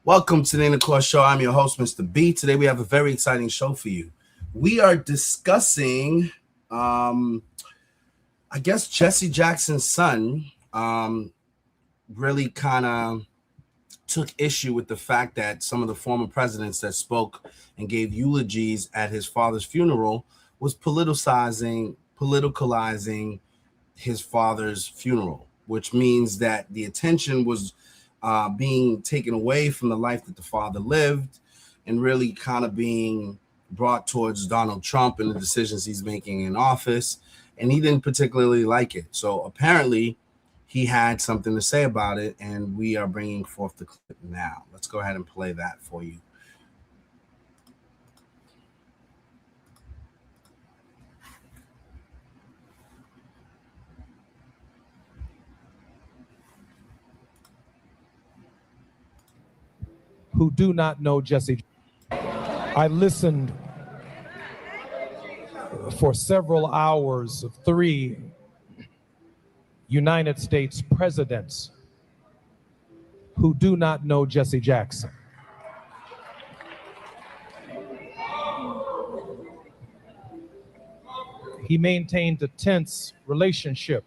Welcome to the Intercourse Show. I'm your host, Mr. B. Today we have a very exciting show for you. We are discussing, I guess, Jesse Jackson's son really kind of took issue with the fact that some of the former presidents that spoke and gave eulogies at his father's funeral was politicalizing his father's funeral, which means that the attention was being taken away from the life that the father lived and really kind of being brought towards Donald Trump and the decisions he's making in office. And he didn't particularly like it. So apparently he had something to say about it, and we are bringing forth the clip now. Let's go ahead and play that for you. Who do not know Jesse. I listened for several hours of 3 United States presidents who do not know Jesse Jackson. He maintained a tense relationship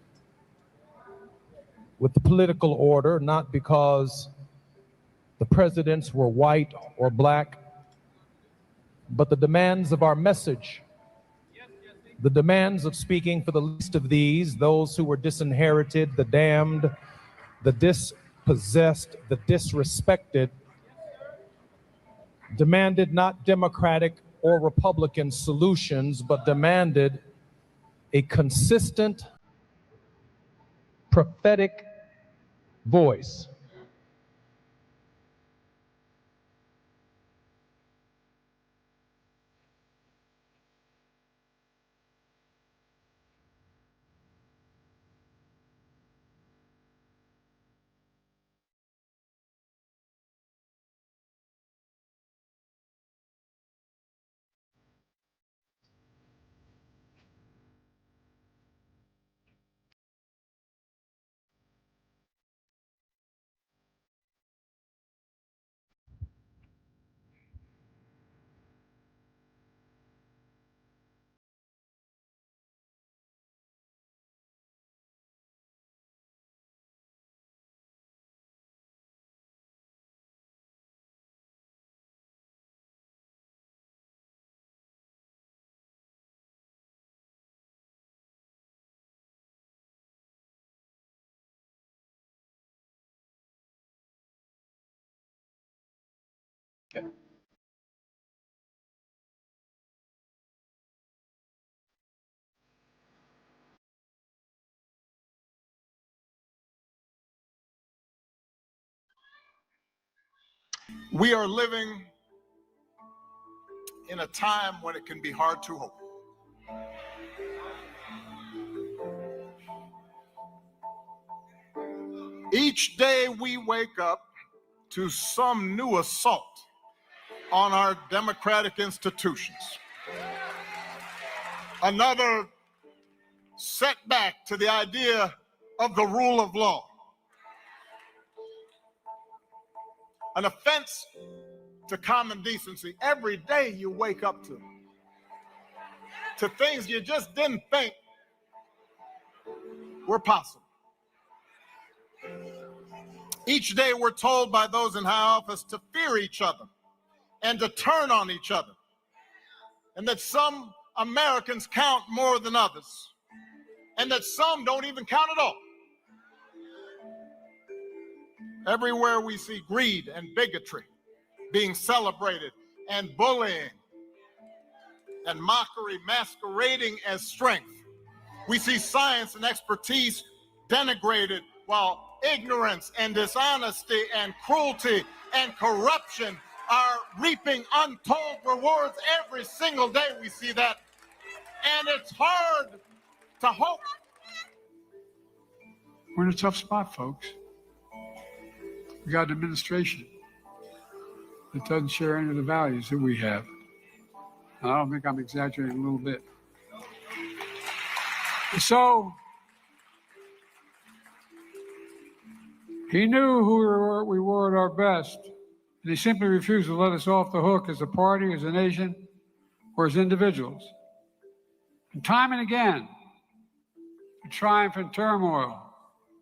with the political order, not because the presidents were white or black, but the demands of our message, the demands of speaking for the least of these, those who were disinherited, the damned, the dispossessed, the disrespected, demanded not Democratic or Republican solutions, but demanded a consistent, prophetic voice. We are living in a time when it can be hard to hope. Each day we wake up to some new assault on our democratic institutions. Another setback to the idea of the rule of law. An offense to common decency. Every day you wake up to things you just didn't think were possible. Each day we're told by those in high office to fear each other and to turn on each other, and that some Americans count more than others, and that some don't even count at all. Everywhere we see greed and bigotry being celebrated, and bullying and mockery masquerading as strength. We see science and expertise denigrated, while ignorance and dishonesty and cruelty and corruption are reaping untold rewards. Every single day we see that, and it's hard to hope. We're in a tough spot, folks. We got an administration that doesn't share any of the values that we have. And I don't think I'm exaggerating a little bit. So he knew who we were at our best And they simply refuse to let us off the hook as a party, as a nation, or as individuals. And time and again, to triumph in turmoil,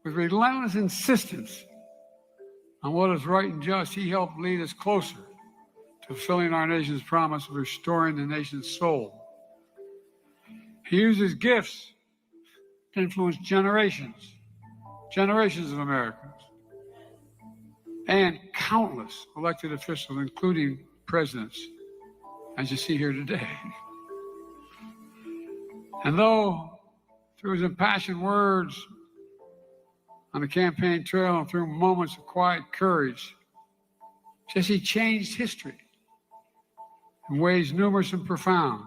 with relentless insistence on what is right and just, he helped lead us closer to fulfilling our nation's promise of restoring the nation's soul. He used his gifts to influence generations of Americans, and countless elected officials, including presidents, as you see here today. And though through his impassioned words on the campaign trail and through moments of quiet courage, Jesse changed history in ways numerous and profound.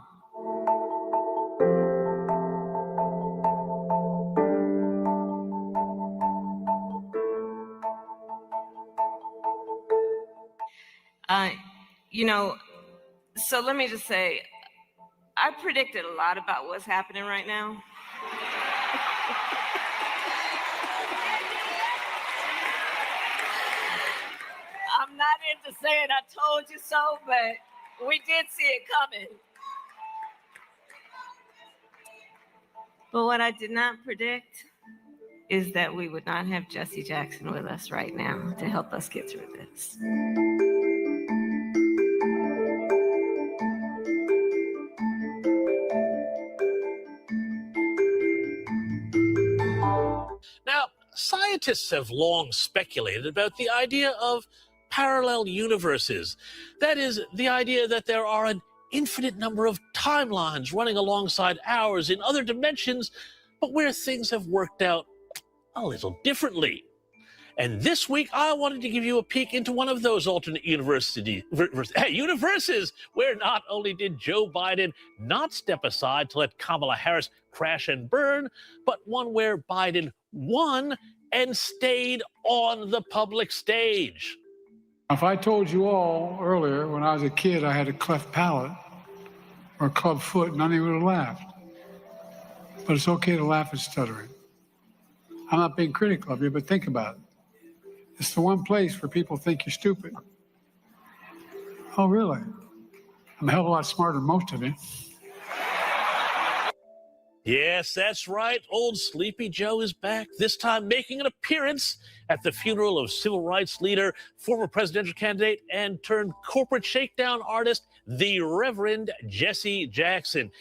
So let me just say, I predicted a lot about what's happening right now. I'm not into saying I told you so, but we did see it coming. But what I did not predict is that we would not have Jesse Jackson with us right now to help us get through this. Now, scientists have long speculated about the idea of parallel universes. That is, the idea that there are an infinite number of timelines running alongside ours in other dimensions, but where things have worked out a little differently. And this week, I wanted to give you a peek into one of those alternate universes, where not only did Joe Biden not step aside to let Kamala Harris crash and burn, but one where Biden won and stayed on the public stage. If I told you all earlier when I was a kid I had a cleft palate or a club foot, none of you would have laughed. But it's okay to laugh at stuttering. I'm not being critical of you, but think about it. It's the one place where people think you're stupid. Oh, really? I'm a hell of a lot smarter than most of you. Yes, that's right. Old Sleepy Joe is back, this time making an appearance at the funeral of civil rights leader, former presidential candidate, and turned corporate shakedown artist, the Reverend Jesse Jackson.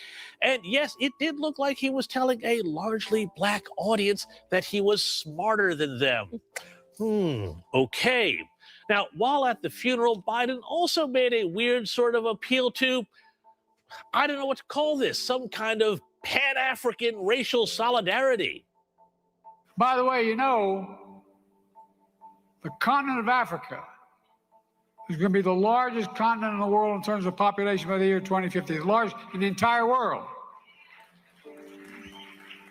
And yes, it did look like he was telling a largely black audience that he was smarter than them. Okay. Now, while at the funeral, Biden also made a weird sort of appeal to, I don't know what to call this, some kind of Pan-African racial solidarity. By the way, you know, the continent of Africa is going to be the largest continent in the world in terms of population by the year 2050, the largest in the entire world.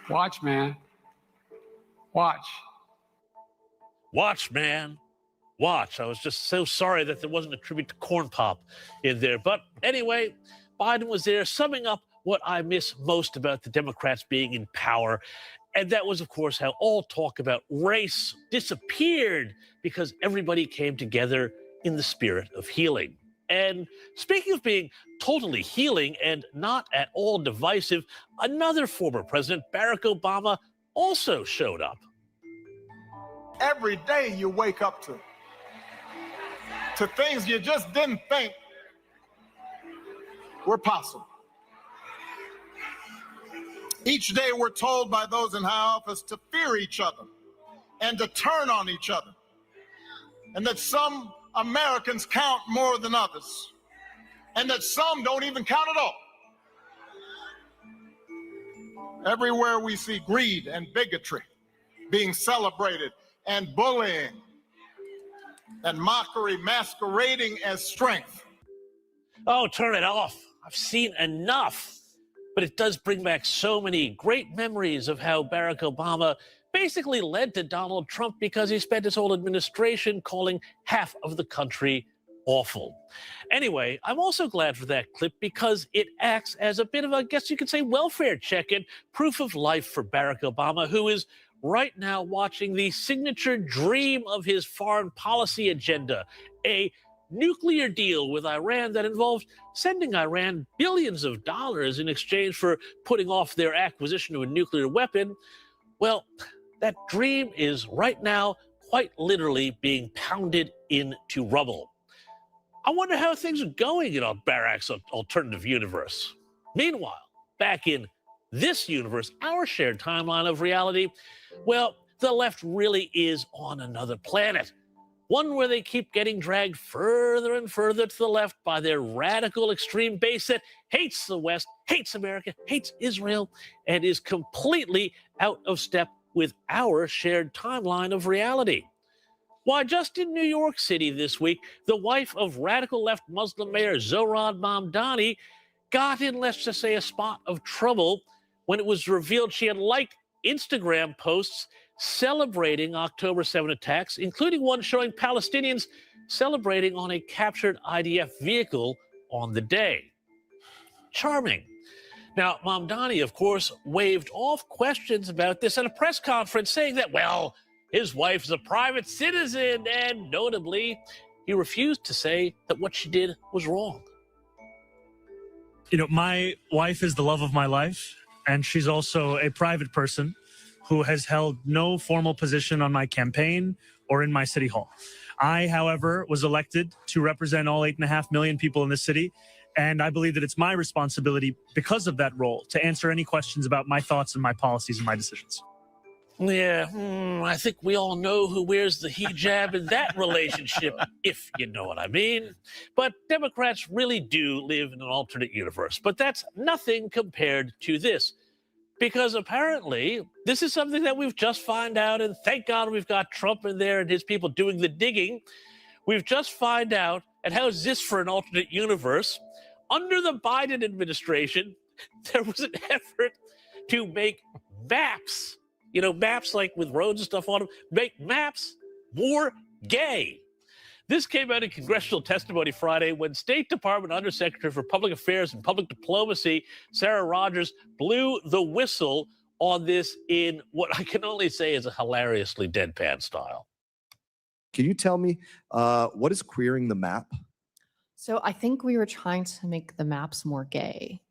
Watch, man. Watch. Watch, man. Watch. I was just so sorry that there wasn't a tribute to Corn Pop in there. But anyway, Biden was there summing up what I miss most about the Democrats being in power. And that was, of course, how all talk about race disappeared because everybody came together in the spirit of healing. And speaking of being totally healing and not at all divisive, another former president, Barack Obama, also showed up. Every day you wake up to things you just didn't think were possible. Each day we're told by those in high office to fear each other and to turn on each other, and that some Americans count more than others, and that some don't even count at all. Everywhere we see greed and bigotry being celebrated, and bullying and mockery masquerading as strength. Oh, turn it off. I've seen enough. But it does bring back so many great memories of how Barack Obama basically led to Donald Trump because he spent his whole administration calling half of the country awful. Anyway, I'm also glad for that clip because it acts as a bit of, I guess you could say, welfare check-in, proof of life for Barack Obama, who is right now watching the signature dream of his foreign policy agenda, a nuclear deal with Iran that involved sending Iran billions of dollars in exchange for putting off their acquisition of a nuclear weapon. Well, that dream is right now quite literally being pounded into rubble. I wonder how things are going in Barak's alternative universe. Meanwhile, back in this universe, our shared timeline of reality, well, the left really is on another planet. One where they keep getting dragged further and further to the left by their radical extreme base that hates the West, hates America, hates Israel, and is completely out of step with our shared timeline of reality. Why, just in New York City this week, the wife of radical left Muslim Mayor Zohran Mamdani got in, let's just say, a spot of trouble when it was revealed she had liked Instagram posts celebrating October 7 attacks, including one showing Palestinians celebrating on a captured IDF vehicle on the day. Charming. Now, Mamdani, of course, waved off questions about this at a press conference, saying that, well, his wife's a private citizen, and notably, he refused to say that what she did was wrong. You know, my wife is the love of my life, and she's also a private person who has held no formal position on my campaign or in my city hall. I, however, was elected to represent all 8.5 million people in this city, and I believe that it's my responsibility, because of that role, to answer any questions about my thoughts and my policies and my decisions. Yeah, I think we all know who wears the hijab in that relationship, if you know what I mean. But Democrats really do live in an alternate universe. But that's nothing compared to this. Because apparently, this is something that we've just found out, and thank God we've got Trump in there and his people doing the digging. We've just found out, and how is this for an alternate universe? Under the Biden administration, there was an effort to make maps, you know, maps like with roads and stuff on them, make maps more gay. This came out in congressional testimony Friday when State Department Undersecretary for Public Affairs and Public Diplomacy, Sarah Rogers, blew the whistle on this in what I can only say is a hilariously deadpan style. Can you tell me what is queering the map? So I think we were trying to make the maps more gay.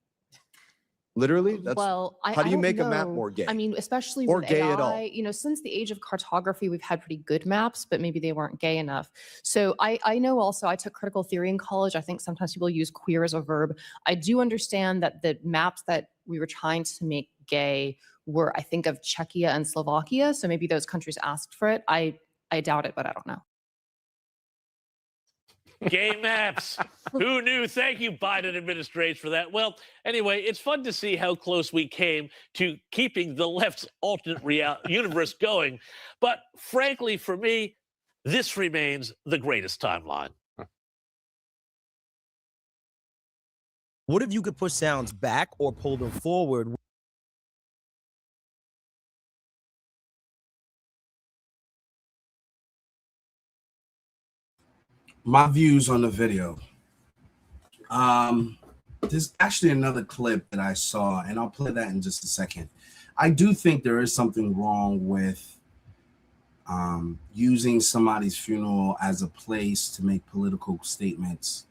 Literally? Well, how do you don't make a map know. more gay? I mean, especially Or with gay AI, at all? you know, since the age of cartography, we've had pretty good maps, but maybe they weren't gay enough. So I know also, I took critical theory in college. I think sometimes people use queer as a verb. I do understand that the maps that we were trying to make gay were, I think, of Czechia and Slovakia. So maybe those countries asked for it. I doubt it, but I don't know. Gay maps. Who knew? Thank you, Biden administration, for that. Well, anyway, it's fun to see how close we came to keeping the left's alternate universe going. But frankly, for me, this remains the greatest timeline. What if you could push sounds back or pull them forward? My views on the video. There's actually another clip that I saw, and I'll play that in just a second. I do think there is something wrong with using somebody's funeral as a place to make political statements,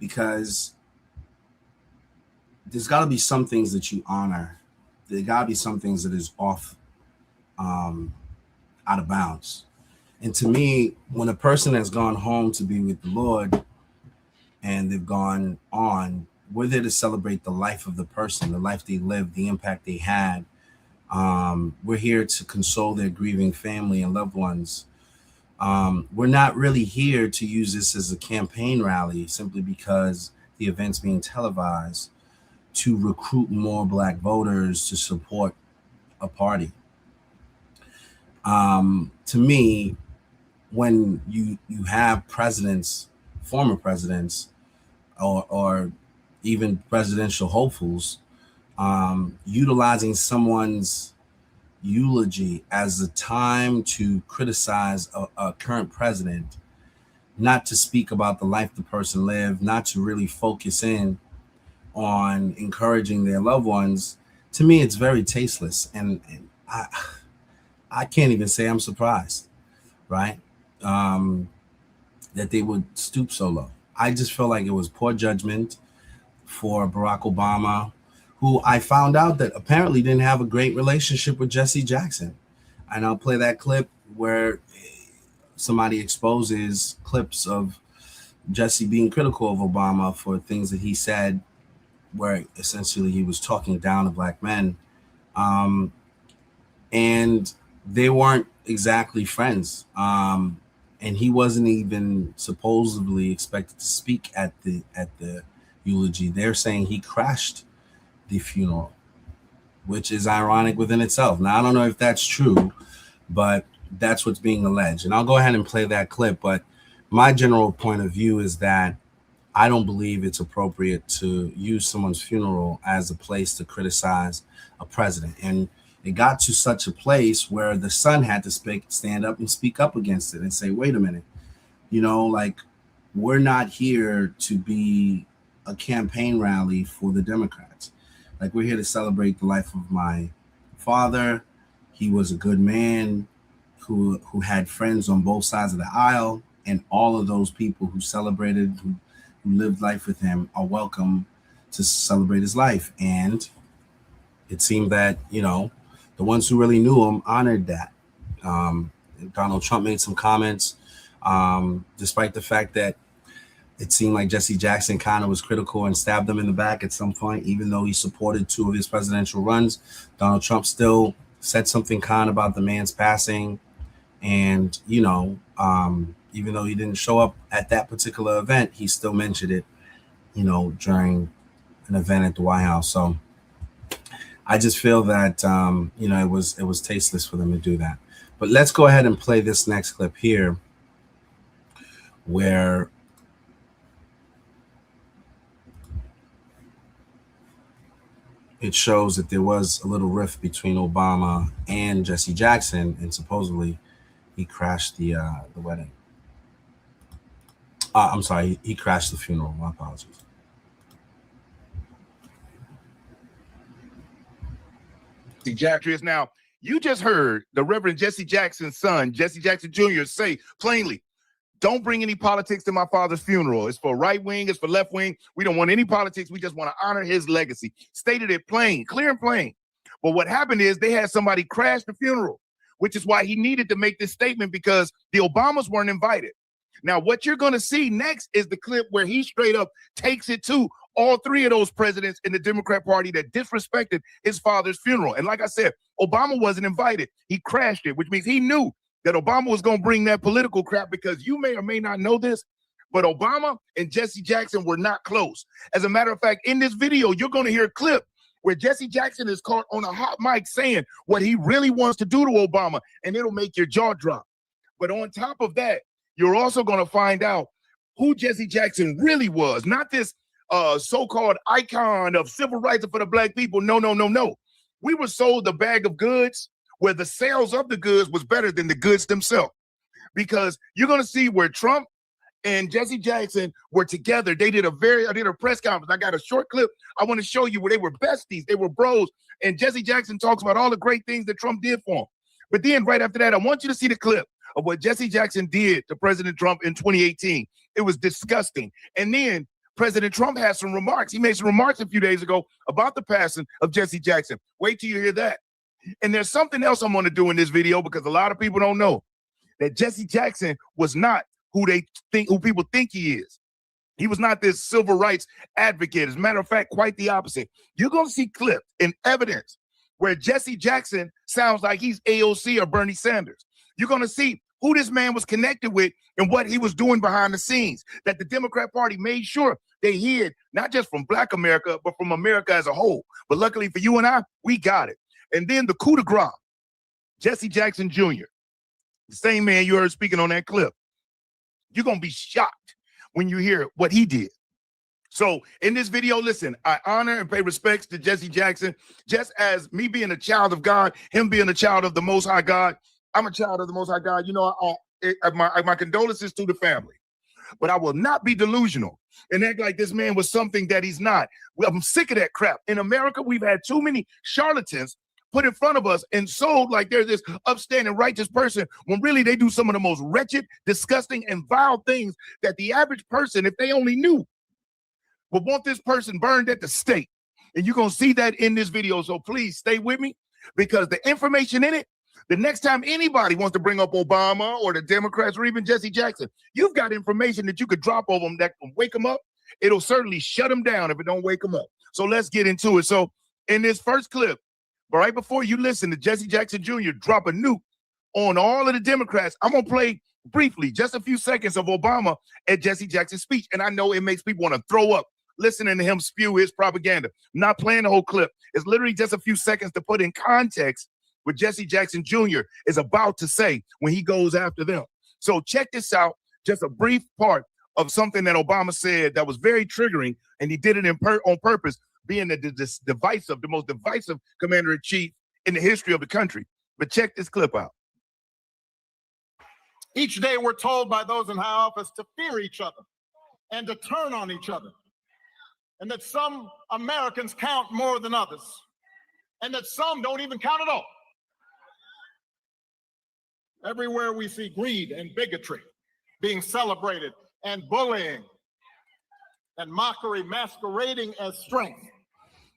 because there's got to be some things that you honor. There got to be some things that is off, out of bounds. And to me, when a person has gone home to be with the Lord and they've gone on, we're there to celebrate the life of the person, the life they lived, the impact they had. We're here to console their grieving family and loved ones. We're not really here to use this as a campaign rally simply because the event's being televised to recruit more Black voters to support a party. To me, when you have presidents, former presidents, or even presidential hopefuls, utilizing someone's eulogy as a time to criticize a current president, not to speak about the life the person lived, not to really focus in on encouraging their loved ones, to me, it's very tasteless. And I can't even say I'm surprised, right? that they would stoop so low. I just feel like it was poor judgment for Barack Obama, who I found out that apparently didn't have a great relationship with Jesse Jackson. And I'll play that clip where somebody exposes clips of Jesse being critical of Obama for things that he said, where essentially he was talking down to black men. And they weren't exactly friends. And he wasn't even supposedly expected to speak at the eulogy. They're saying he crashed the funeral, which is ironic within itself. Now, I don't know if that's true, but that's what's being alleged. And I'll go ahead and play that clip. But my general point of view is that I don't believe it's appropriate to use someone's funeral as a place to criticize a president. And it got to such a place where the son had to stand up and speak up against it and say, wait a minute, like, we're not here to be a campaign rally for the Democrats. Like, we're here to celebrate the life of my father. He was a good man who had friends on both sides of the aisle, and all of those people who celebrated, who lived life with him, are welcome to celebrate his life. And it seemed that, the ones who really knew him honored that. Donald Trump made some comments, despite the fact that it seemed like Jesse Jackson kind of was critical and stabbed him in the back at some point, even though he supported 2 of his presidential runs. Donald Trump still said something kind about the man's passing. And, even though he didn't show up at that particular event, he still mentioned it, during an event at the White House. So I just feel that, it was tasteless for them to do that. But let's go ahead and play this next clip here, where it shows that there was a little rift between Obama and Jesse Jackson, and supposedly he crashed the wedding. I'm sorry, he crashed the funeral. My apologies. Jackson. Now, you just heard the Reverend Jesse Jackson's son, Jesse Jackson Jr., say plainly, don't bring any politics to my father's funeral. It's for right wing, it's for left wing. We don't want any politics. We just want to honor his legacy. Stated it plain, clear and plain. But what happened is they had somebody crash the funeral, which is why he needed to make this statement, because the Obamas weren't invited. Now, what you're going to see next is the clip where he straight up takes it to all 3 of those presidents in the Democrat Party that disrespected his father's funeral. And like I said, Obama wasn't invited. He crashed it, which means he knew that Obama was going to bring that political crap, because you may or may not know this, but Obama and Jesse Jackson were not close. As a matter of fact, in this video, you're going to hear a clip where Jesse Jackson is caught on a hot mic saying what he really wants to do to Obama, and it'll make your jaw drop. But on top of that, you're also going to find out who Jesse Jackson really was, not this so-called icon of civil rights for the black people. No. We were sold a bag of goods where the sales of the goods was better than the goods themselves, because you're going to see where Trump and Jesse Jackson were together. I did a press conference. I got a short clip I want to show you where they were besties. They were bros. And Jesse Jackson talks about all the great things that Trump did for him. But then right after that, I want you to see the clip of what Jesse Jackson did to President Trump in 2018. It was disgusting. And then President Trump has some remarks. He made some remarks a few days ago about the passing of Jesse Jackson. Wait till you hear that. And there's something else I'm going to do in this video, because a lot of people don't know that Jesse Jackson was not who people think he is. He was not this civil rights advocate. As a matter of fact, quite the opposite. You're going to see clips and evidence where Jesse Jackson sounds like he's AOC or Bernie Sanders. You're going to see who this man was connected with and what he was doing behind the scenes, that the Democrat Party made sure they hid, not just from Black America, but from America as a whole. But luckily for you and I, we got it. And then the coup de grace, Jesse Jackson Jr., the same man you heard speaking on that clip. You're going to be shocked when you hear what he did. So in this video, listen, I honor and pay respects to Jesse Jackson, just as me being a child of God, him being a child of the Most High God. I'm a child of the Most High God. You know, my condolences to the family. But I will not be delusional and act like this man was something that he's not. I'm sick of that crap. In America, we've had too many charlatans put in front of us and sold like they're this upstanding, righteous person, when really they do some of the most wretched, disgusting, and vile things that the average person, if they only knew, would want this person burned at the stake. And you're going to see that in this video. So please stay with me, because the information in it, the next time anybody wants to bring up Obama or the Democrats or even Jesse Jackson, you've got information that you could drop over them that can wake them up. It'll certainly shut them down if it don't wake them up. So let's get into it. So in this first clip, but right before you listen to Jesse Jackson Jr. drop a nuke on all of the Democrats, I'm going to play briefly just a few seconds of Obama at Jesse Jackson's speech. And I know it makes people want to throw up listening to him spew his propaganda. I'm not playing the whole clip. It's literally just a few seconds to put in context what Jesse Jackson Jr. is about to say when he goes after them. So check this out, just a brief part of something that Obama said that was very triggering, and he did it on purpose, being the most divisive commander-in-chief in the history of the country. But check this clip out. Each day we're told by those in high office to fear each other and to turn on each other, and that some Americans count more than others, and that some don't even count at all. Everywhere we see greed and bigotry being celebrated, and bullying and mockery masquerading as strength.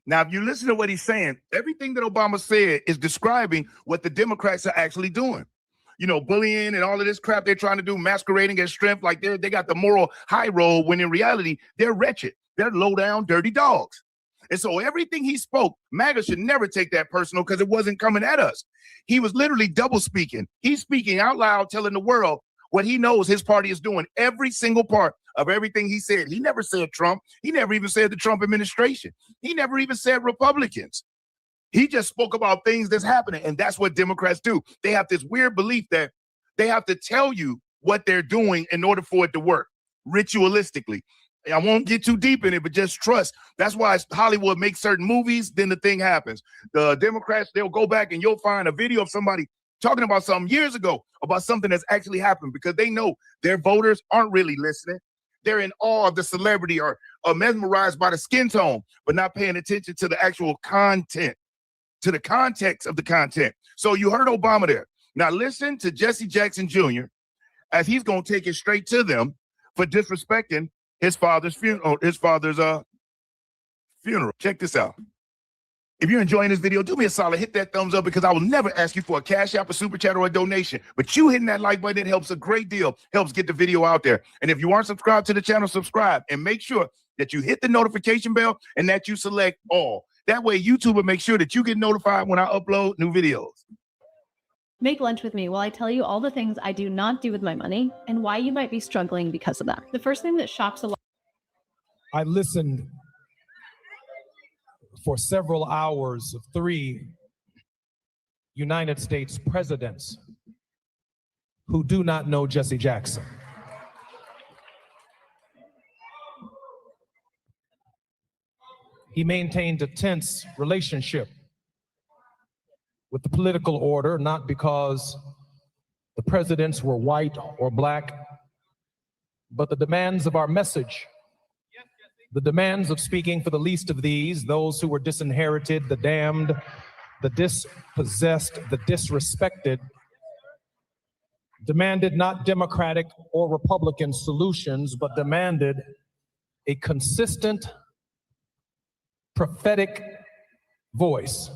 Now, if you listen to what he's saying, everything that Obama said is describing what the Democrats are actually doing. You know, bullying and all of this crap they're trying to do, masquerading as strength, like they got the moral high road, when in reality, they're wretched. They're low down, dirty dogs. And so everything he spoke, MAGA should never take that personal, because it wasn't coming at us. He was literally double speaking. He's speaking out loud, telling the world what he knows his party is doing. Every single part of everything he said. He never said Trump. He never even said the Trump administration. He never even said Republicans. He just spoke about things that's happening. And that's what Democrats do. They have this weird belief that they have to tell you what they're doing in order for it to work ritualistically. I won't get too deep in it, but just trust. That's why Hollywood makes certain movies, then the thing happens. The Democrats, they'll go back and you'll find a video of somebody talking about something years ago, about something that's actually happened, because they know their voters aren't really listening. They're in awe of the celebrity or mesmerized by the skin tone, but not paying attention to the actual content, to the context of the content. So you heard Obama there. Now listen to Jesse Jackson Jr. as he's going to take it straight to them for disrespecting his father's funeral. Check this out. If you're enjoying this video, do me a solid, hit that thumbs up, because I will never ask you for a cash app, a super chat, or a donation. But you hitting that like button, it helps a great deal, helps get the video out there. And if you aren't subscribed to the channel, subscribe, and make sure that you hit the notification bell and that you select all. That way YouTube will make sure that you get notified when I upload new videos. Make lunch with me while I tell you all the things I do not do with my money and why you might be struggling because of that. The first thing that shocks a lot. I listened for several hours of 3 United States presidents who do not know Jesse Jackson. He maintained a tense relationship with the political order, not because the presidents were white or black, but the demands of our message, the demands of speaking for the least of these, those who were disinherited, the damned, the dispossessed, the disrespected, demanded not Democratic or Republican solutions, but demanded a consistent, prophetic voice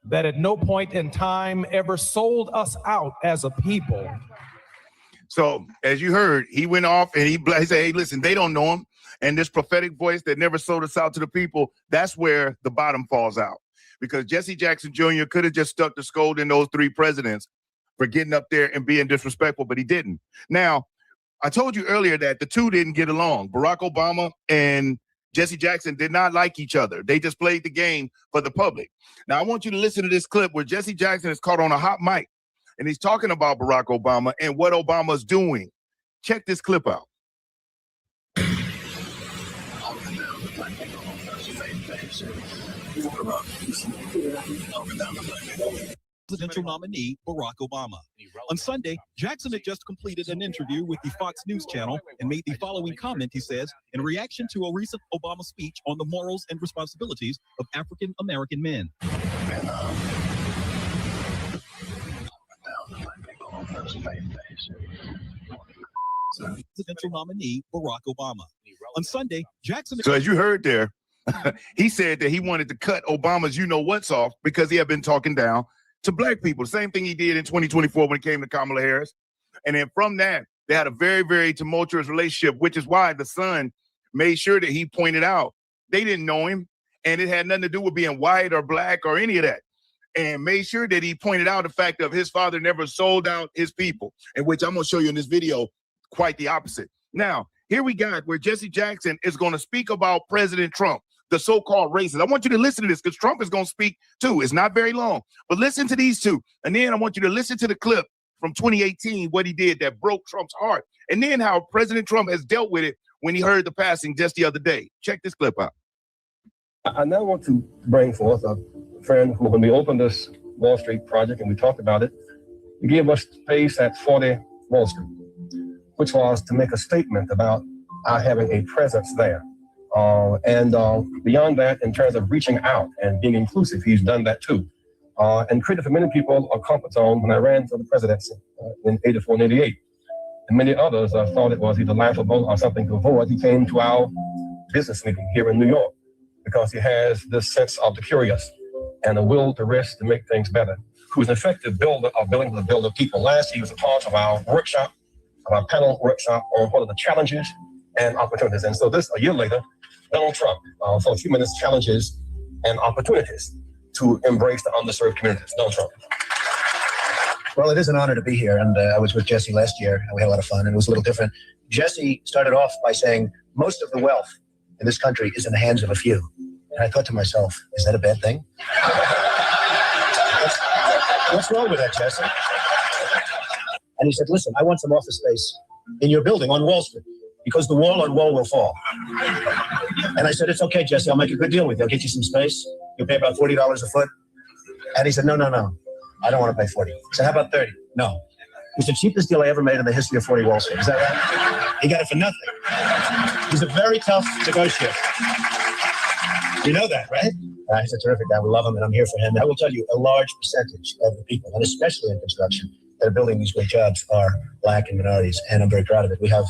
that at no point in time ever sold us out as a people. So as you heard, he went off and he said, hey, listen, they don't know him. And this prophetic voice that never sold us out to the people, that's where the bottom falls out. Because Jesse Jackson Jr. could have just stuck to scolding those 3 presidents for getting up there and being disrespectful, but he didn't. Now, I told you earlier that the two didn't get along. Barack Obama and Jesse Jackson did not like each other. They just played the game for the public. Now, I want you to listen to this clip where Jesse Jackson is caught on a hot mic, and he's talking about Barack Obama and what Obama's doing. Check this clip out. presidential nominee Barack Obama. On Sunday, Jackson had just completed an interview with the Fox News channel and made the following comment, he says, in reaction to a recent Obama speech on the morals and responsibilities of African American men. Presidential nominee Barack Obama. On Sunday, Jackson. So as you heard there, he said that he wanted to cut Obama's you-know-what's off because he had been talking down to black people. Same thing he did in 2024 when it came to Kamala Harris. And then from that, they had a very, very tumultuous relationship, which is why the son made sure that he pointed out they didn't know him, and it had nothing to do with being white or black or any of that. And made sure that he pointed out the fact of his father never sold out his people, in which I'm going to show you in this video quite the opposite. Now, here we got where Jesse Jackson is going to speak about President Trump, the so-called racist. I want you to listen to this because Trump is going to speak too. It's not very long, but listen to these two. And then I want you to listen to the clip from 2018, what he did that broke Trump's heart. And then how President Trump has dealt with it when he heard the passing just the other day. Check this clip out. I now want to bring forth a friend who, when we opened this Wall Street project and we talked about it, he gave us space at 40 Wall Street, which was to make a statement about our having a presence there. And beyond that, in terms of reaching out and being inclusive, he's done that too. And created for many people a comfort zone when I ran for the presidency in 84 and 88. And many others thought it was either laughable or something to avoid. He came to our business meeting here in New York because he has this sense of the curious and a will to risk to make things better. Who's an effective builder of building the builder people. Last, he was a part of our workshop, of our panel workshop on what are the challenges and opportunities. And so this, a year later, Donald Trump for a few minutes, challenges and opportunities to embrace the underserved communities. Donald Trump. Well, it is an honor to be here. And I was with Jesse last year, and we had a lot of fun, and it was a little different. Jesse started off by saying, most of the wealth in this country is in the hands of a few. And I thought to myself, is that a bad thing? What's wrong with that, Jesse? And he said, listen, I want some office space in your building on Wall Street, because the wall on wall will fall. And I said, it's okay, Jesse, I'll make a good deal with you. I'll get you some space. You'll pay about $40 a foot. And he said, no, I don't want to pay 40. I said, how about 30? No. It was the cheapest deal I ever made in the history of 40 Wall Street. Is that right? He got it for nothing. He's a very tough negotiator. You know that, right? He's a terrific guy. We love him, and I'm here for him. And I will tell you, a large percentage of the people, and especially in construction, that are building these great jobs are black and minorities, and I'm very proud of it. We have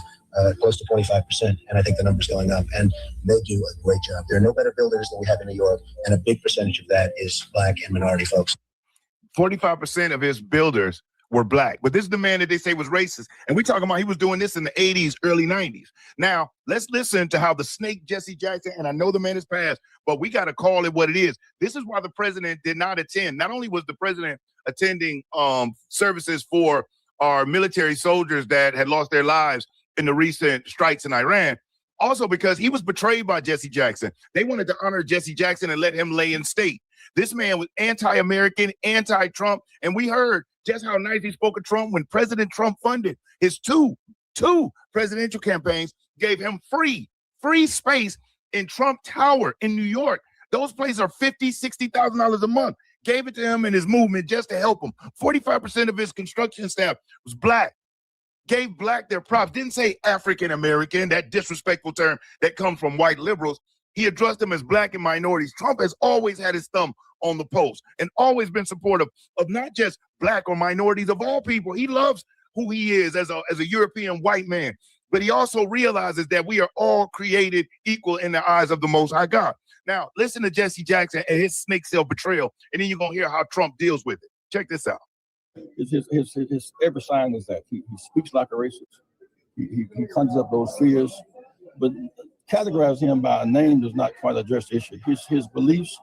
close to 25%, and I think the number's going up, and they do a great job. There are no better builders than we have in New York, and a big percentage of that is black and minority folks. 45% of his builders were black, but this is the man that they say was racist. And we're talking about he was doing this in the 80s, early 90s. Now, let's listen to how the snake Jesse Jackson, and I know the man has passed, but we got to call it what it is. This is why the president did not attend. Not only was the president attending services for our military soldiers that had lost their lives in the recent strikes in Iran, also because he was betrayed by Jesse Jackson. They wanted to honor Jesse Jackson and let him lay in state. This man was anti-American, anti-Trump, and we heard just how nice he spoke of Trump when President Trump funded his two presidential campaigns, gave him free space in Trump Tower in New York. Those places are $50,000, $60,000 a month. Gave it to him and his movement just to help him. 45% of his construction staff was black. Gave black their props. Didn't say African American, that disrespectful term that comes from white liberals. He addressed them as black and minorities. Trump has always had his thumb on the pulse and always been supportive of not just black or minorities, of all people. He loves who he is as a European white man, but he also realizes that we are all created equal in the eyes of the Most High God. Now, listen to Jesse Jackson and his snake cell betrayal, and then you're going to hear how Trump deals with it. Check this out. His every sign is that he speaks like a racist. He conjures up those fears, but categorizing him by a name does not quite address the issue. His beliefs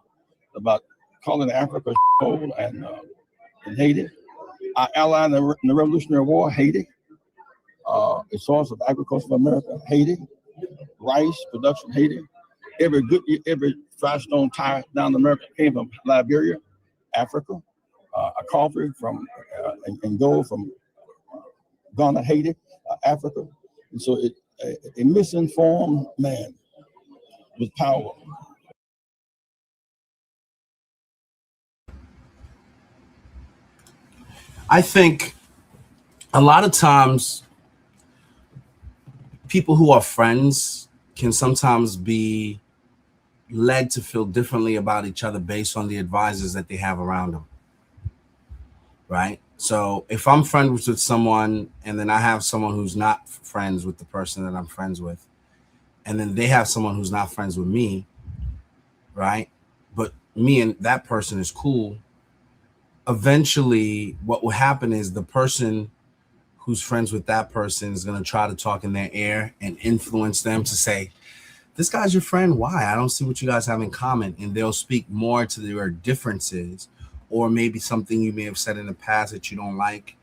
about calling Africa and Haiti, our ally in the Revolutionary War, Haiti, a source of agriculture for America, Haiti, rice production, Haiti. Every Firestone tire down America came from Liberia, Africa. A coffee from and gold from Ghana, Haiti, Africa. And so a misinformed man with power. I think a lot of times people who are friends can sometimes be led to feel differently about each other based on the advisors that they have around them. Right? So if I'm friends with someone and then I have someone who's not friends with the person that I'm friends with, and then they have someone who's not friends with me, right? But me and that person is cool. Eventually, what will happen is the person who's friends with that person is going to try to talk in their ear and influence them to say, this guy's your friend. Why? I don't see what you guys have in common. And they'll speak more to their differences, or maybe something you may have said in the past that you don't like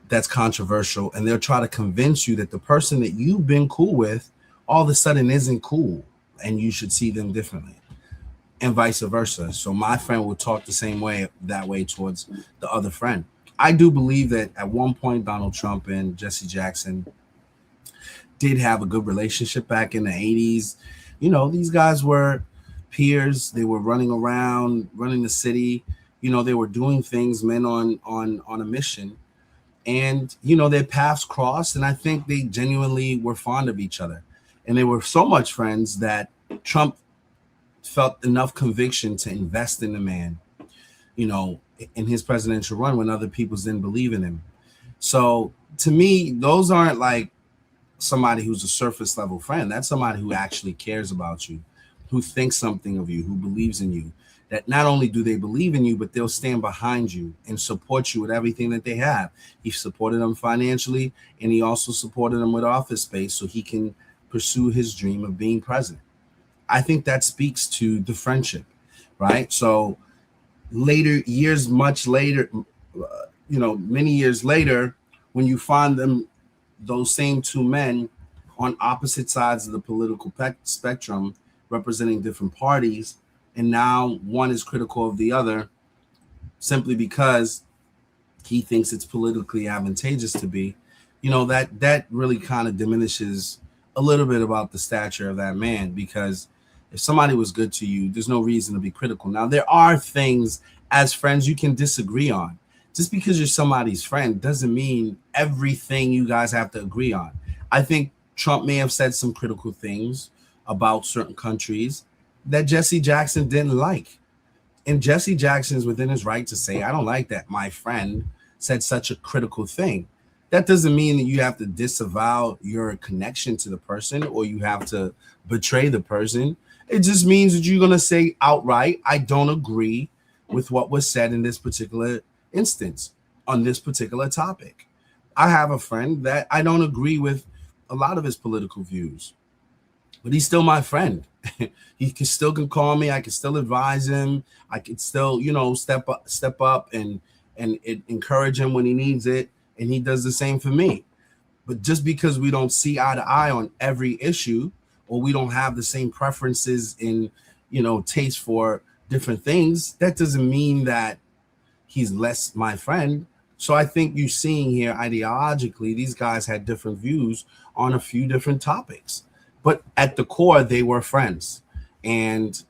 that's controversial. And they'll try to convince you that the person that you've been cool with all of a sudden isn't cool and you should see them differently, and vice versa. So my friend will talk the same way, that way towards the other friend. I do believe that at one point, Donald Trump and Jesse Jackson did have a good relationship back in the 80s. You know, these guys were peers. They were running around, running the city. You know, they were doing things, men on a mission. And, you know, their paths crossed. And I think they genuinely were fond of each other. And they were so much friends that Trump felt enough conviction to invest in the man, you know, in his presidential run when other people didn't believe in him. So to me, those aren't like somebody who's a surface level friend. That's somebody who actually cares about you, who thinks something of you, who believes in you. That not only do they believe in you, but they'll stand behind you and support you with everything that they have. He supported them financially, and he also supported them with office space so he can pursue his dream of being president. I think that speaks to the friendship, right? So later, years, much later, many years later, when you find them, those same two men on opposite sides of the political spectrum representing different parties, and now one is critical of the other simply because he thinks it's politically advantageous to be, you know, that really kind of diminishes a little bit about the stature of that man, because if somebody was good to you, there's no reason to be critical. Now, there are things as friends you can disagree on. Just because you're somebody's friend doesn't mean everything you guys have to agree on. I think Trump may have said some critical things about certain countries that Jesse Jackson didn't like. And Jesse Jackson is within his right to say, I don't like that my friend said such a critical thing. That doesn't mean that you have to disavow your connection to the person or you have to betray the person. It just means that you're going to say outright, I don't agree with what was said in this particular instance on this particular topic. I have a friend that I don't agree with a lot of his political views, but he's still my friend. He can call me. I can still advise him. I can still, you know, step up and encourage him when he needs it. And he does the same for me. But just because we don't see eye to eye on every issue, or we don't have the same preferences in, you know, taste for different things, that doesn't mean that he's less my friend. So I think you're seeing here ideologically, these guys had different views on a few different topics, but at the core, they were friends. And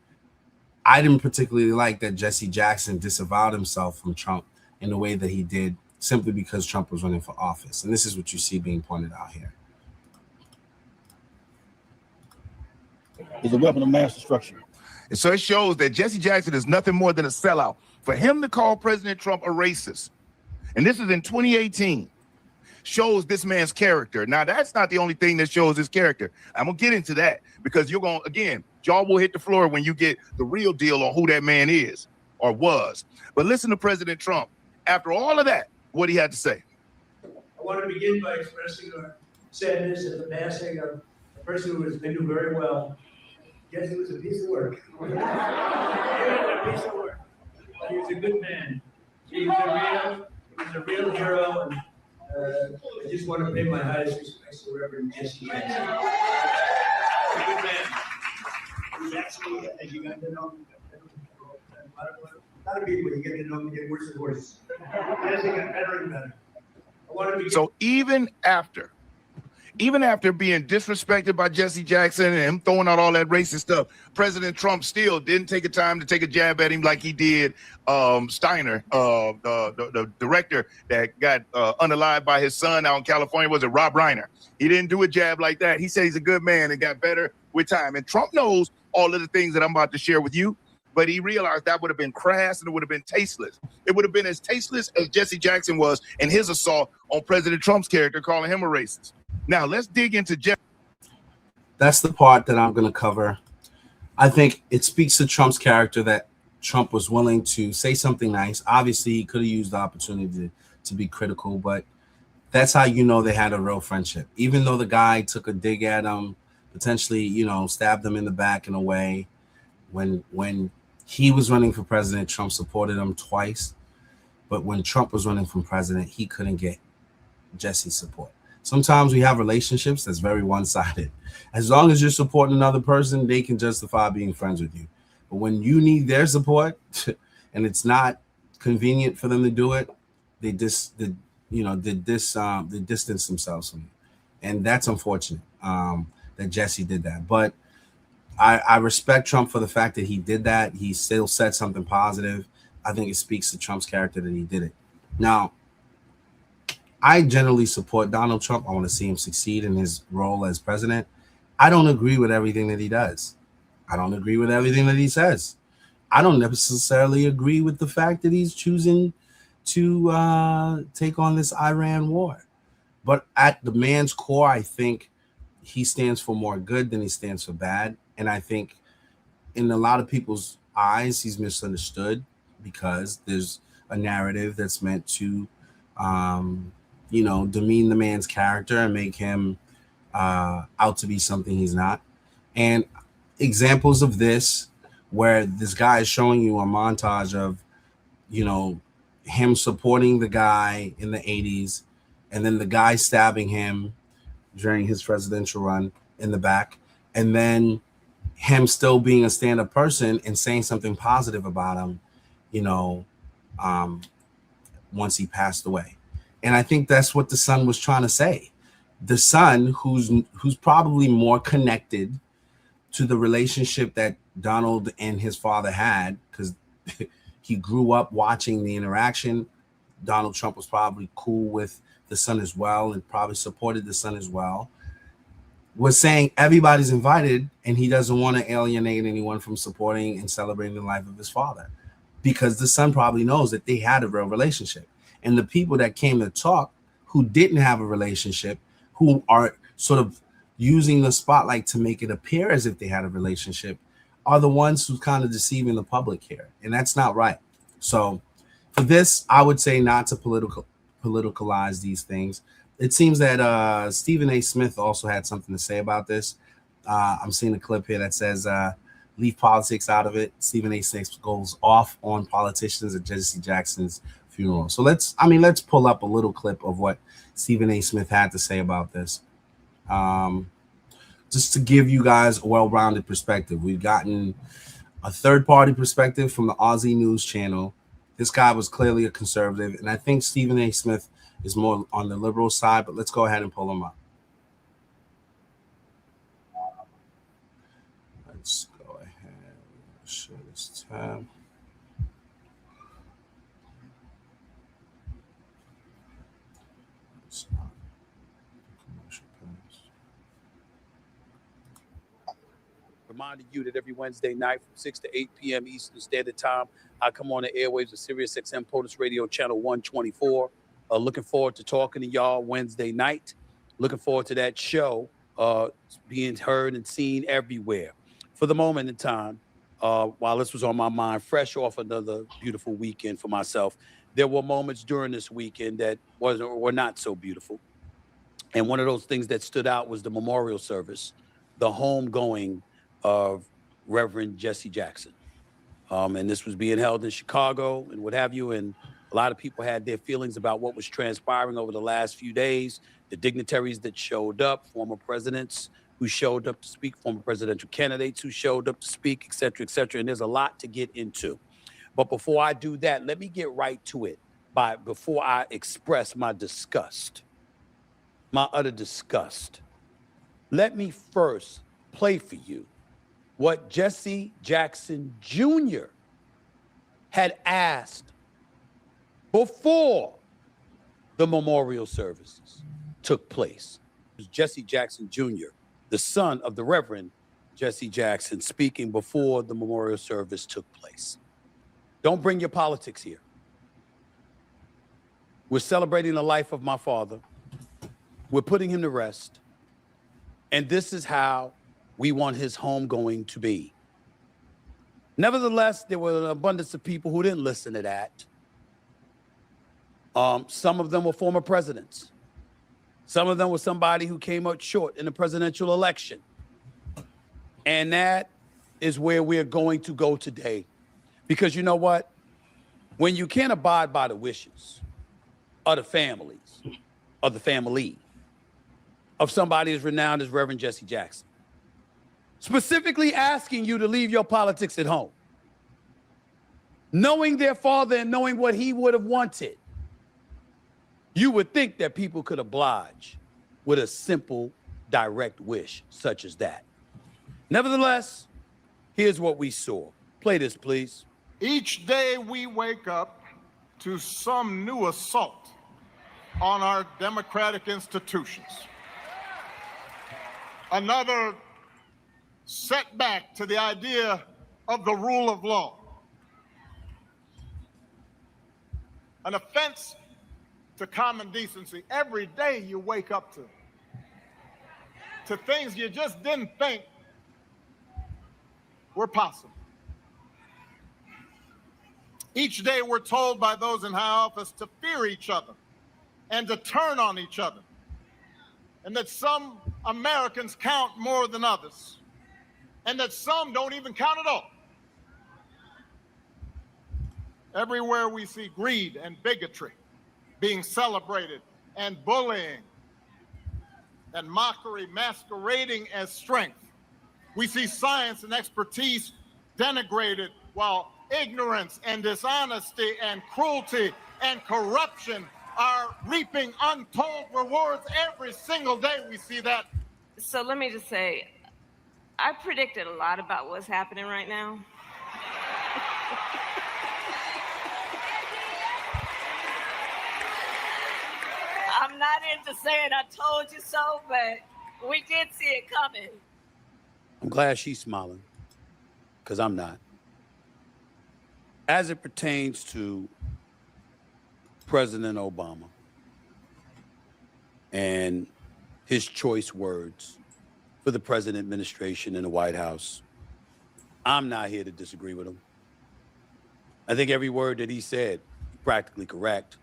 I didn't particularly like that Jesse Jackson disavowed himself from Trump in the way that he did, simply because Trump was running for office. And this is what you see being pointed out here. Is a weapon of mass destruction. And so it shows that Jesse Jackson is nothing more than a sellout. For him to call President Trump a racist, and this is in 2018, shows this man's character. Now, that's not the only thing that shows his character. I'm going to get into that because you're going to, again, jaw will hit the floor when you get the real deal on who that man is or was. But listen to President Trump. After all of that, what he had to say. I want to begin by expressing our sadness at the passing of a person who has been doing very well. Yes, it was a piece of work. He was a piece of work. But he was a good man. He was a real hero, and I just want to pay my highest respects to Reverend Jesse Jackson. A good man. He's actually, as you got to know, a lot of people, you get to know them, get worse and worse. Jesse got better and better. So even after Even after being disrespected by Jesse Jackson and him throwing out all that racist stuff, President Trump still didn't take a time to take a jab at him like he did Steiner, the director that got unalived by his son out in California. Was it Rob Reiner? He didn't do a jab like that. He said he's a good man and got better with time. And Trump knows all of the things that I'm about to share with you, but he realized that would have been crass and it would have been tasteless. It would have been as tasteless as Jesse Jackson was in his assault on President Trump's character, calling him a racist. Now, let's dig into Jeff. That's the part that I'm going to cover. I think it speaks to Trump's character that Trump was willing to say something nice. Obviously, he could have used the opportunity to be critical, but that's how you know they had a real friendship. Even though the guy took a dig at him, potentially, stabbed him in the back in a way, when he was running for president, Trump supported him twice. But when Trump was running for president, he couldn't get Jesse's support. Sometimes we have relationships that's very one-sided. As long as you're supporting another person, they can justify being friends with you. But when you need their support and it's not convenient for them to do it, they distance themselves from you. And that's unfortunate that Jesse did that. But I respect Trump for the fact that he did that. He still said something positive. I think it speaks to Trump's character that he did it. Now, I generally support Donald Trump. I want to see him succeed in his role as president. I don't agree with everything that he does. I don't agree with everything that he says. I don't necessarily agree with the fact that he's choosing to take on this Iran war. But at the man's core, I think he stands for more good than he stands for bad. And I think in a lot of people's eyes, he's misunderstood because there's a narrative that's meant to demean the man's character and make him out to be something he's not. And examples of this, where this guy is showing you a montage of, him supporting the guy in the 80s, and then the guy stabbing him during his presidential run in the back, and then him still being a stand-up person and saying something positive about him, once he passed away. And I think that's what the son was trying to say. The son, who's probably more connected to the relationship that Donald and his father had, because he grew up watching the interaction. Donald Trump was probably cool with the son as well and probably supported the son as well, was saying everybody's invited and he doesn't want to alienate anyone from supporting and celebrating the life of his father, because the son probably knows that they had a real relationship. And the people that came to talk who didn't have a relationship, who are sort of using the spotlight to make it appear as if they had a relationship, are the ones who's kind of deceiving the public here. And that's not right. So for this, I would say not to politicalize these things. It seems that Stephen A. Smith also had something to say about this. I'm seeing a clip here that says, leave politics out of it. Stephen A. Smith goes off on politicians at Jesse Jackson's funeral. So let's pull up a little clip of what Stephen A. Smith had to say about this. Just to give you guys a well-rounded perspective. We've gotten a third-party perspective from the Aussie News Channel. This guy was clearly a conservative, and I think Stephen A. Smith is more on the liberal side, but let's go ahead and pull him up. Let's go ahead and share this tab. Reminding you that every Wednesday night from 6 to 8 p.m. Eastern Standard Time, I come on the airwaves of Sirius XM POTUS Radio Channel 124. Looking forward to talking to y'all Wednesday night. Looking forward to that show being heard and seen everywhere. For the moment in time, while this was on my mind, fresh off another beautiful weekend for myself, there were moments during this weekend that were not so beautiful. And one of those things that stood out was the memorial service, the homegoing of Reverend Jesse Jackson. And this was being held in Chicago and what have you. And a lot of people had their feelings about what was transpiring over the last few days, the dignitaries that showed up, former presidents who showed up to speak, former presidential candidates who showed up to speak, et cetera, et cetera. And there's a lot to get into. But before I do that, let me get right to it before I express my disgust my utter disgust, let me first play for you what Jesse Jackson Jr. had asked before the memorial services took place. It was Jesse Jackson Jr., the son of the Reverend Jesse Jackson, speaking before the memorial service took place. Don't bring your politics here. We're celebrating the life of my father. We're putting him to rest. And this is how we want his homegoing to be. Nevertheless, there were an abundance of people who didn't listen to that. Some of them were former presidents. Some of them were somebody who came up short in the presidential election. And that is where we're going to go today. Because you know what? When you can't abide by the wishes of the families, of the family, of somebody as renowned as Reverend Jesse Jackson, specifically asking you to leave your politics at home, knowing their father and knowing what he would have wanted, you would think that people could oblige with a simple, direct wish such as that. Nevertheless, here's what we saw. Play this, please. Each day we wake up to some new assault on our democratic institutions. Another setback to the idea of the rule of law. An offense to common decency. Every day you wake up to things you just didn't think were possible. Each day we're told by those in high office to fear each other and to turn on each other, and that some Americans count more than others, and that some don't even count at all. Everywhere we see greed and bigotry being celebrated, and bullying and mockery masquerading as strength. We see science and expertise denigrated, while ignorance and dishonesty and cruelty and corruption are reaping untold rewards. Every single day we see that. So let me just say, I predicted a lot about what's happening right now. I'm not into saying I told you so, but we did see it coming. I'm glad she's smiling, because I'm not. As it pertains to President Obama and his choice words for the president administration and the White House, I'm not here to disagree with him. I think every word that he said is practically correct.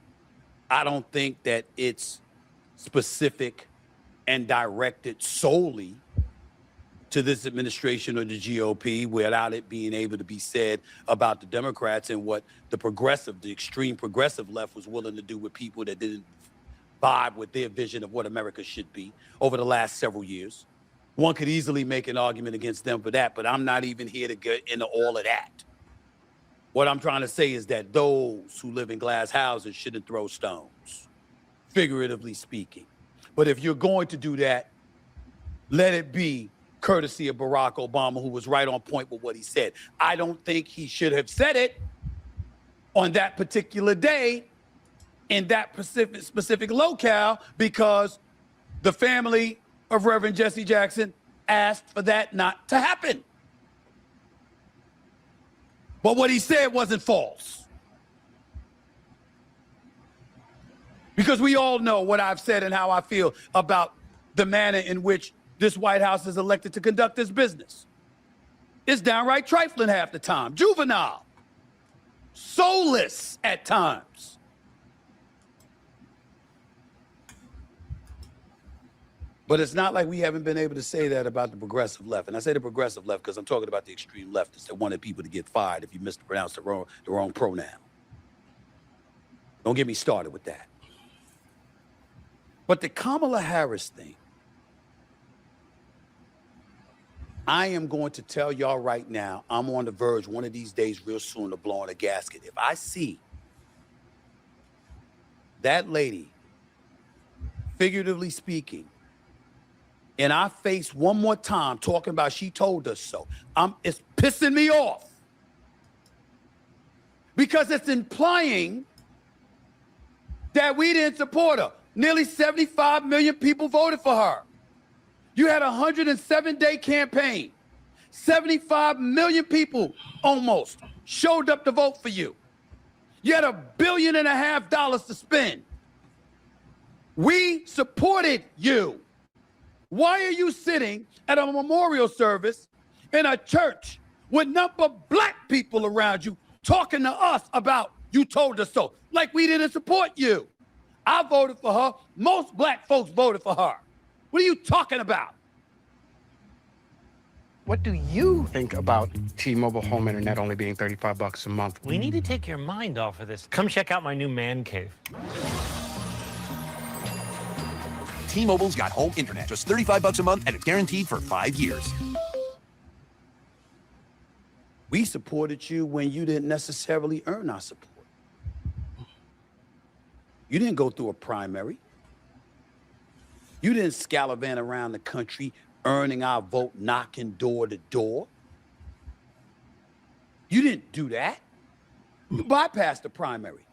I don't think that it's specific and directed solely to this administration or the GOP without it being able to be said about the Democrats and what the extreme progressive left was willing to do with people that didn't vibe with their vision of what America should be over the last several years. One could easily make an argument against them for that, but I'm not even here to get into all of that. What I'm trying to say is that those who live in glass houses shouldn't throw stones, figuratively speaking. But if you're going to do that, let it be courtesy of Barack Obama, who was right on point with what he said. I don't think he should have said it on that particular day in that specific locale, because the family of Reverend Jesse Jackson asked for that not to happen. But what he said wasn't false. Because we all know what I've said and how I feel about the manner in which this White House is elected to conduct its business. It's downright trifling half the time, juvenile, soulless at times. But it's not like we haven't been able to say that about the progressive left. And I say the progressive left because I'm talking about the extreme leftists that wanted people to get fired if you mispronounce the wrong pronoun. Don't get me started with that. But the Kamala Harris thing, I am going to tell y'all right now, I'm on the verge one of these days real soon of blowing a gasket. If I see that lady figuratively speaking, in our face one more time talking about she told us so, it's pissing me off. Because it's implying that we didn't support her. Nearly 75 million people voted for her. You had a 107-day campaign. 75 million people almost showed up to vote for you. You had $1.5 billion to spend. We supported you. Why are you sitting at a memorial service in a church with number of black people around you talking to us about you told us so? Like we didn't support you. I voted for her. Most black folks voted for her. What are you talking about? What do you think about T-Mobile Home Internet only being $35 a month? We need to take your mind off of this. Come check out my new man cave. T-Mobile's got home internet, just $35 a month, and it's guaranteed for 5 years. We supported you when you didn't necessarily earn our support. You didn't go through a primary. You didn't scallivant around the country earning our vote, knocking door to door. You didn't do that. You bypassed the primary.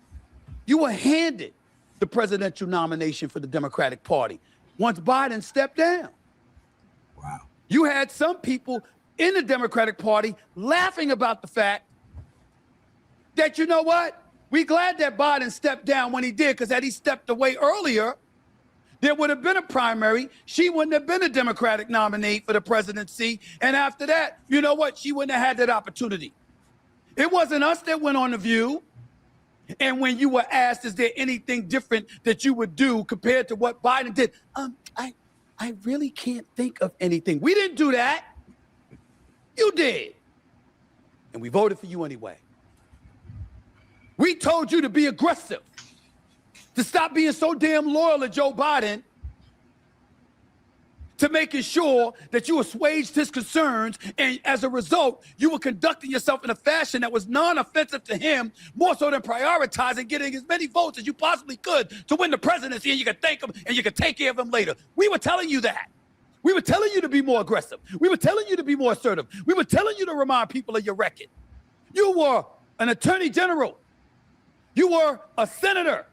You were handed the presidential nomination for the Democratic Party once Biden stepped down. Wow. You had some people in the Democratic Party laughing about the fact that, you know what? We're glad that Biden stepped down when he did, because had he stepped away earlier, there would have been a primary. She wouldn't have been a Democratic nominee for the presidency. And after that, you know what? She wouldn't have had that opportunity. It wasn't us that went on The View. And when you were asked, is there anything different that you would do compared to what Biden did? I really can't think of anything. We didn't do that. You did. And we voted for you anyway. We told you to be aggressive, to stop being so damn loyal to Joe Biden, to making sure that you assuaged his concerns, and as a result, you were conducting yourself in a fashion that was non-offensive to him, more so than prioritizing getting as many votes as you possibly could to win the presidency, and you could thank him and you could take care of him later. We were telling you that. We were telling you to be more aggressive. We were telling you to be more assertive. We were telling you to remind people of your record. You were an attorney general. You were a senator.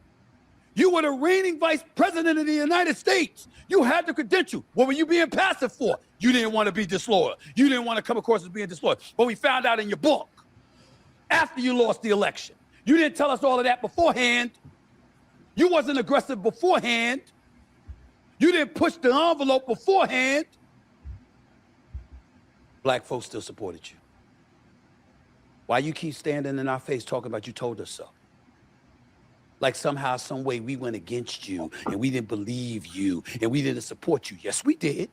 You were the reigning vice president of the United States. You had the credential. What were you being passive for? You didn't want to be disloyal. You didn't want to come across as being disloyal. But we found out in your book, after you lost the election. You didn't tell us all of that beforehand. You wasn't aggressive beforehand. You didn't push the envelope beforehand. Black folks still supported you. Why you keep standing in our face talking about you told us so? Like somehow, some way we went against you and we didn't believe you and we didn't support you. Yes, we did.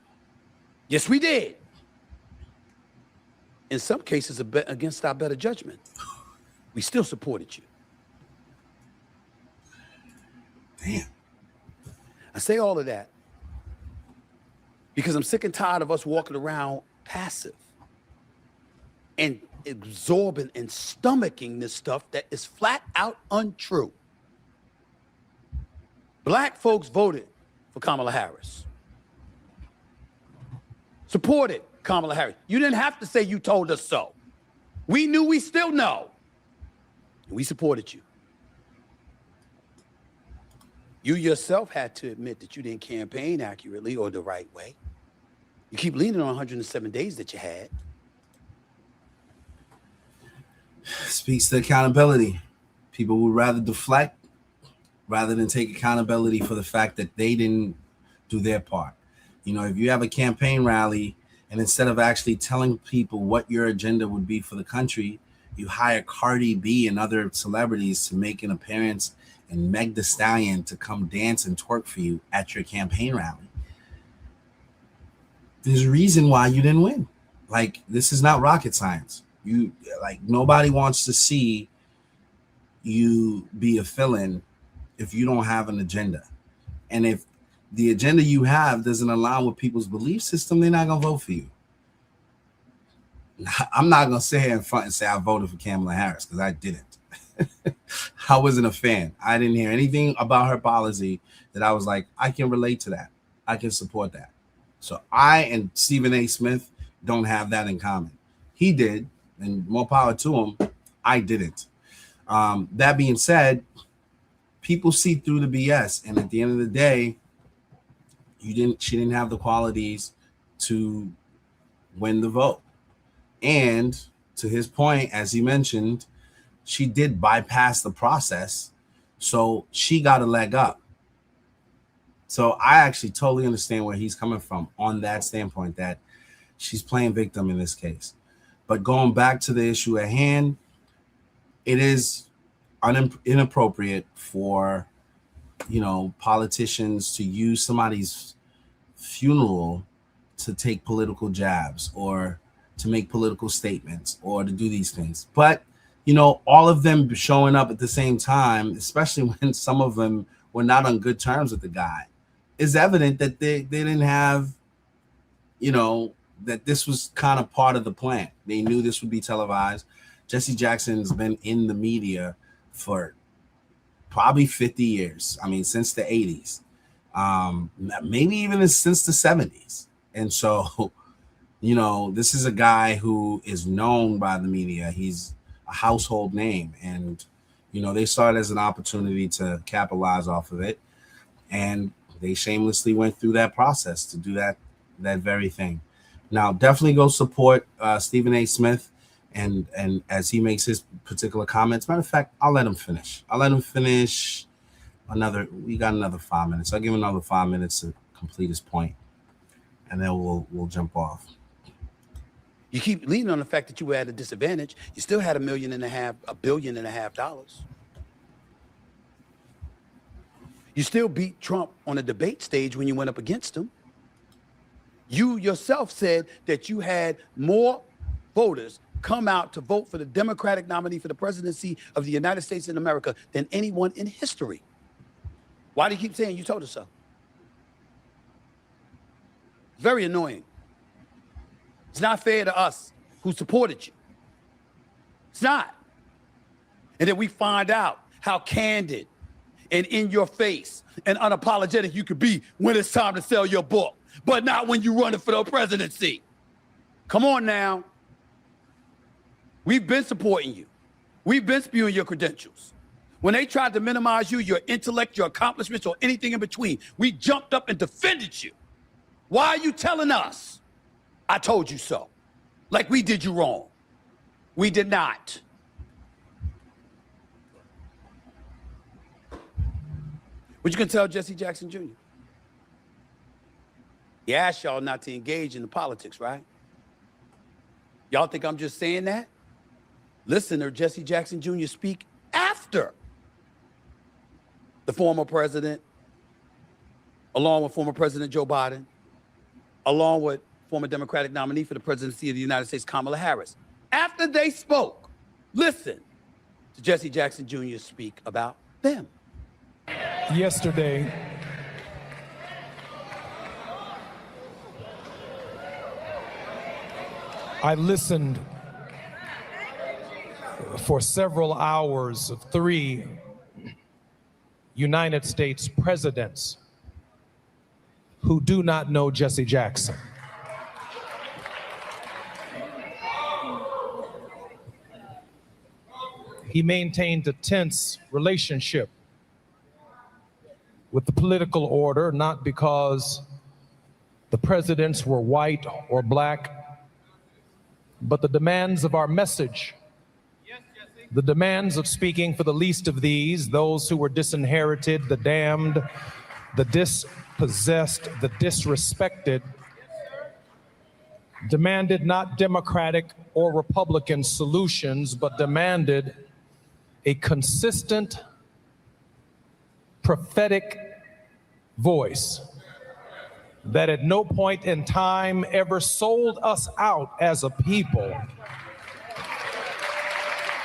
Yes, we did. In some cases, against our better judgment. We still supported you. Damn. I say all of that because I'm sick and tired of us walking around passive and absorbing and stomaching this stuff that is flat out untrue. Black folks voted for Kamala Harris. Supported Kamala Harris. You didn't have to say you told us so. We knew, we still know. And we supported you. You yourself had to admit that you didn't campaign accurately or the right way. You keep leaning on 107 days that you had. Speaks to accountability. People would rather deflect rather than take accountability for the fact that they didn't do their part. You know, if you have a campaign rally and instead of actually telling people what your agenda would be for the country, you hire Cardi B and other celebrities to make an appearance and Meg Thee Stallion to come dance and twerk for you at your campaign rally. There's a reason why you didn't win. Like, this is not rocket science. Nobody wants to see you be a fill-in if you don't have an agenda. And if the agenda you have doesn't align with people's belief system, they're not going to vote for you. I'm not going to sit here in front and say I voted for Kamala Harris because I didn't. I wasn't a fan. I didn't hear anything about her policy that I was like, I can relate to that. I can support that. So I and Stephen A. Smith don't have that in common. He did, and more power to him. I didn't. That being said, people see through the BS, and at the end of the day, she didn't have the qualities to win the vote. And to his point, as he mentioned, she did bypass the process, so she got a leg up. So I actually totally understand where he's coming from on that standpoint, that she's playing victim in this case. But going back to the issue at hand, it is inappropriate for, politicians to use somebody's funeral to take political jabs or to make political statements or to do these things. But, all of them showing up at the same time, especially when some of them were not on good terms with the guy, is evident that they didn't have, that this was kind of part of the plan. They knew this would be televised. Jesse Jackson's been in the media for probably 50 years. I mean, since the 80s, maybe even since the 70s. And so, this is a guy who is known by the media. He's a household name. And, they saw it as an opportunity to capitalize off of it. And they shamelessly went through that process to do that very thing. Now, definitely go support Stephen A. Smith and as he makes his particular comments. Matter of fact, I'll let him finish. We got another 5 minutes. I'll give him another 5 minutes to complete his point, and then we'll jump off. You keep leaning on the fact that you were at a disadvantage. You still had $1.5 billion. You still beat Trump on a debate stage when you went up against him. You yourself said that you had more voters come out to vote for the Democratic nominee for the presidency of the United States in America than anyone in history. Why do you keep saying you told us so? Very annoying. It's not fair to us who supported you. It's not. And then we find out how candid and in your face and unapologetic you could be when it's time to sell your book, but not when you're running for the presidency. Come on now. We've been supporting you. We've been spewing your credentials. When they tried to minimize you, your intellect, your accomplishments, or anything in between, we jumped up and defended you. Why are you telling us, I told you so, like we did you wrong? We did not. What you gonna tell Jesse Jackson Jr.? He asked y'all not to engage in the politics, right? Y'all think I'm just saying that? Listen to Jesse Jackson Jr. speak after the former president, along with former President Joe Biden, along with former Democratic nominee for the presidency of the United States, Kamala Harris. After they spoke, listen to Jesse Jackson Jr. speak about them. Yesterday, I listened for several hours of 3 United States presidents who do not know Jesse Jackson. He maintained a tense relationship with the political order, not because the presidents were white or black, but the demands of our message, the demands of speaking for the least of these, those who were disinherited, the damned, the dispossessed, the disrespected, demanded not Democratic or Republican solutions, but demanded a consistent, prophetic voice that at no point in time ever sold us out as a people.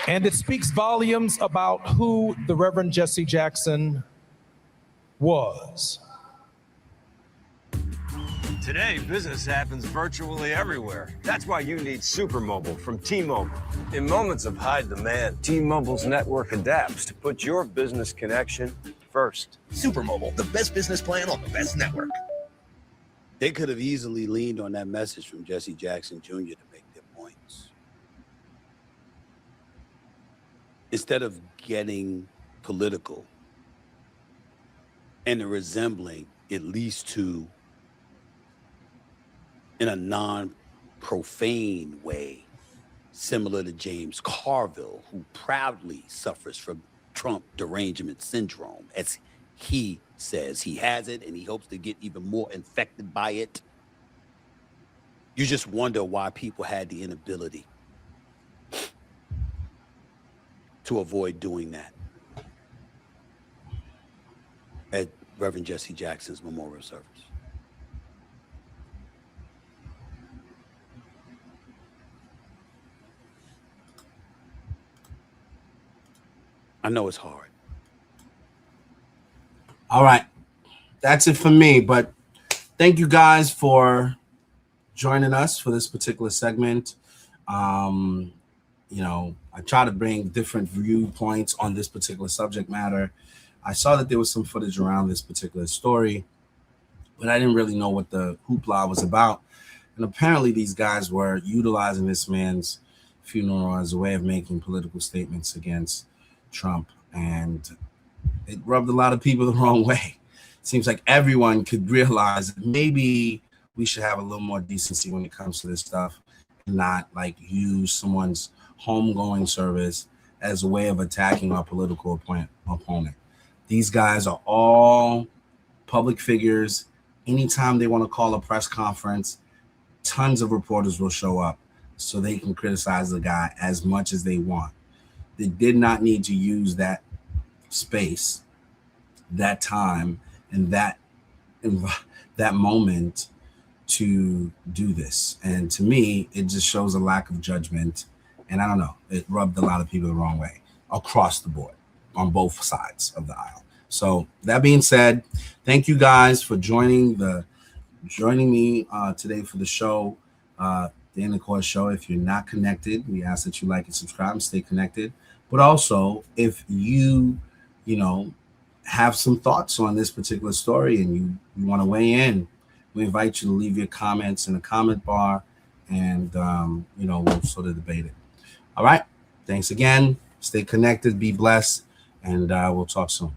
And it speaks volumes about who the Reverend Jesse Jackson was. Today, business happens virtually everywhere. That's why you need Supermobile from T-Mobile. In moments of high demand, T-Mobile's network adapts to put your business connection first. Supermobile, the best business plan on the best network. They could have easily leaned on that message from Jesse Jackson Jr. to make their points. Instead of getting political and resembling at least to, in a non-profane way, similar to James Carville, who proudly suffers from Trump derangement syndrome, as he says he has it and he hopes to get even more infected by it. You just wonder why people had the inability to avoid doing that at Reverend Jesse Jackson's memorial service. I know it's hard. All right. That's it for me. But thank you guys for joining us for this particular segment. I try to bring different viewpoints on this particular subject matter. I saw that there was some footage around this particular story, but I didn't really know what the hoopla was about. And apparently these guys were utilizing this man's funeral as a way of making political statements against Trump. And it rubbed a lot of people the wrong way. It seems like everyone could realize that maybe we should have a little more decency when it comes to this stuff and not like use someone's homegoing service as a way of attacking our political opponent. These guys are all public figures. Anytime they want to call a press conference, tons of reporters will show up so they can criticize the guy as much as they want. They did not need to use that space, that time, and that moment to do this. And to me, it just shows a lack of judgment. And I don't know, it rubbed a lot of people the wrong way across the board on both sides of the aisle. So that being said, thank you guys for joining me today for the show, the In the Court Show. If you're not connected, we ask that you like and subscribe and stay connected. But also, if you have some thoughts on this particular story and you want to weigh in, we invite you to leave your comments in the comment bar, and we'll sort of debate it. All right. Thanks again. Stay connected. Be blessed. And we'll talk soon.